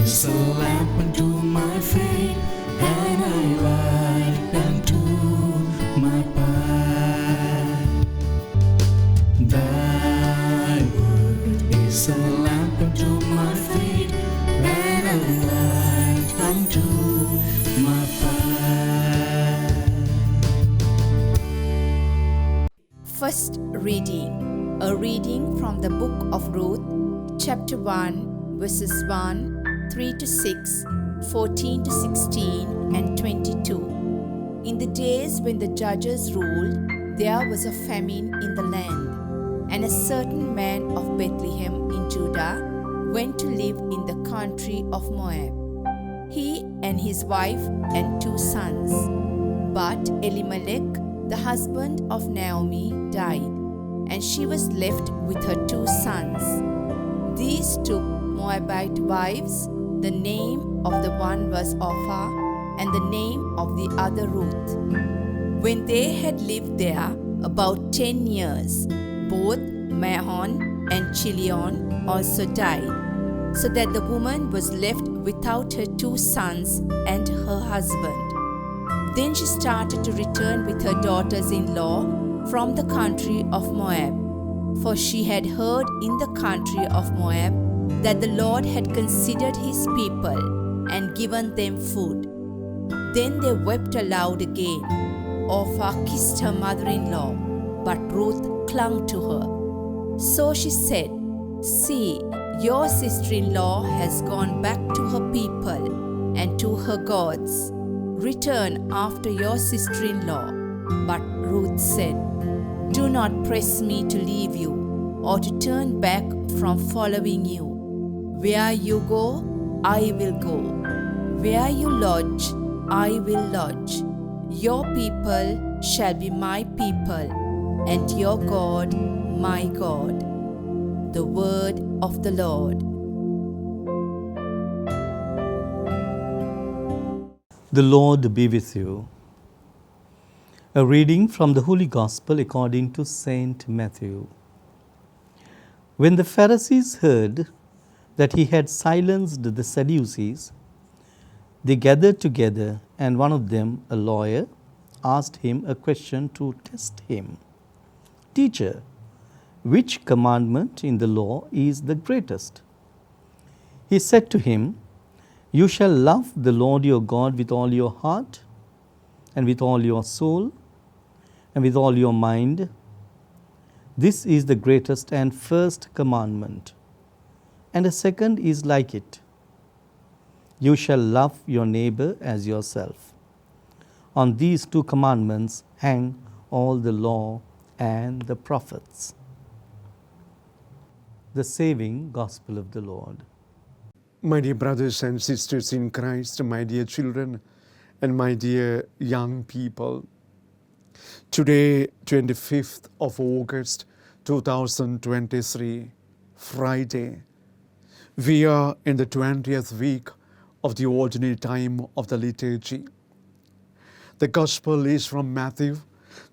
is a lamp unto my feet, and a light unto my path. Thy word is a lamp unto my feet, and a light unto my path. First reading, a reading from the book of Ruth, chapter 1, verses 1, 3 to 6, 14 to 16, and 22. In the days when the judges ruled, there was a famine in the land, and a certain man of Bethlehem in Judah went to live in the country of Moab, he and his wife and 2 sons. But Elimelech, the husband of Naomi, died, and she was left with her 2 sons. These took Moabite wives. The name of the one was Orpah, and the name of the other Ruth. When they had lived there about 10 years, both Mahlon and Chilion also died, so that the woman was left without her 2 sons and her husband. Then she started to return with her daughters-in-law from the country of Moab, for she had heard in the country of Moab that the Lord had considered his people and given them food. Then they wept aloud again. Orpah kissed her mother-in-law, but Ruth clung to her. So she said, "See, your sister-in-law has gone back to her people and to her gods. Return after your sister-in-law." But Ruth said, "Do not press me to leave you or to turn back from following you. Where you go, I will go. Where you lodge, I will lodge. Your people shall be my people, and your God my God." The word of the Lord. The Lord be with you. A reading from the Holy Gospel according to Saint Matthew. When the Pharisees heard that he had silenced the Sadducees, they gathered together, and one of them, a lawyer, asked him a question to test him. "Teacher, which commandment in the law is the greatest?" He said to him, "You shall love the Lord your God with all your heart, and with all your soul, and with all your mind. This is the greatest and first commandment. And a second is like it. You shall love your neighbor as yourself. On these 2 commandments hang all the law and the prophets." The saving gospel of the Lord. My dear brothers and sisters in Christ, my dear children, and my dear young people, today, 25th of August, 2023, Friday, we are in the 20th week of the ordinary time of the liturgy. The Gospel is from Matthew,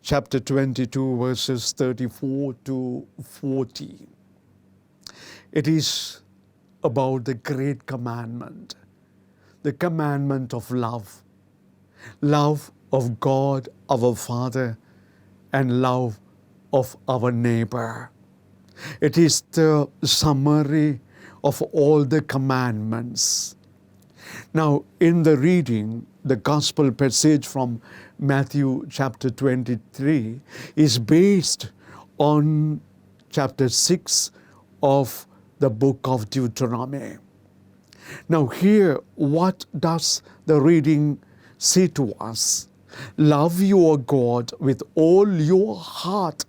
chapter 22, verses 34 to 40. It is about the great commandment, the commandment of love of God our Father, and love of our neighbor. It is the summary of all the commandments. Now, in the reading, the gospel passage from Matthew chapter 23 is based on chapter 6 of the book of Deuteronomy. Now here, what does the reading say to us? Love your God with all your heart,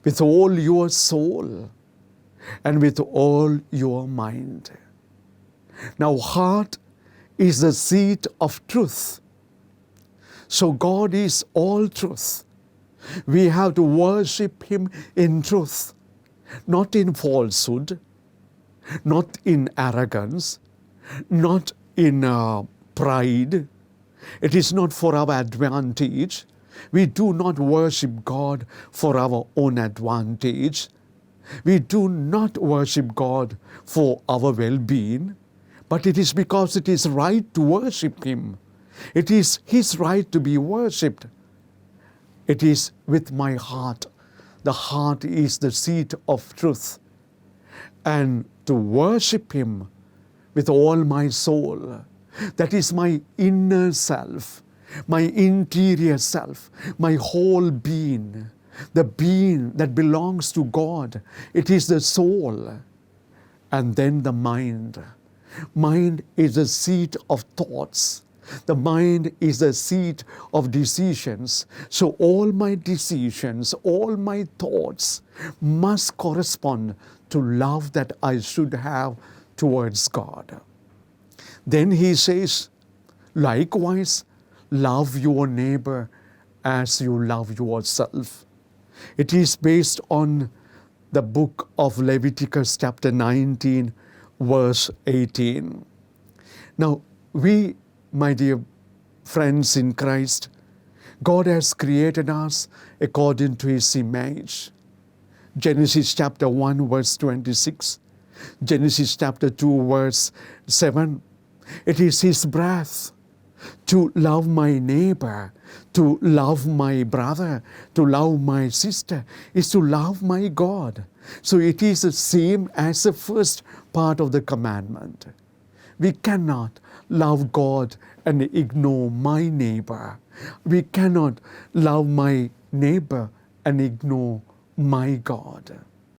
with all your soul, and with all your mind. Now, heart is the seat of truth. So God is all truth. We have to worship Him in truth, not in falsehood, not in arrogance, not in pride. It is not for our advantage. We do not worship God for our own advantage. We do not worship God for our well-being, but it is because it is right to worship Him. It is His right to be worshipped. It is with my heart. The heart is the seat of truth. And to worship Him with all my soul, that is my inner self, my interior self, my whole being, the being that belongs to God. It is the soul. And then the mind. Mind is the seat of thoughts. The mind is the seat of decisions. So all my decisions, all my thoughts must correspond to love that I should have towards God. Then he says, likewise, love your neighbor as you love yourself. It is based on the book of Leviticus chapter 19, verse 18. Now, we, my dear friends in Christ, God has created us according to His image. Genesis chapter 1, verse 26. Genesis chapter 2, verse 7. It is His breath to love my neighbor, to love my brother, to love my sister, is to love my God. So it is the same as the first part of the commandment. We cannot love God and ignore my neighbor. We cannot love my neighbor and ignore my God.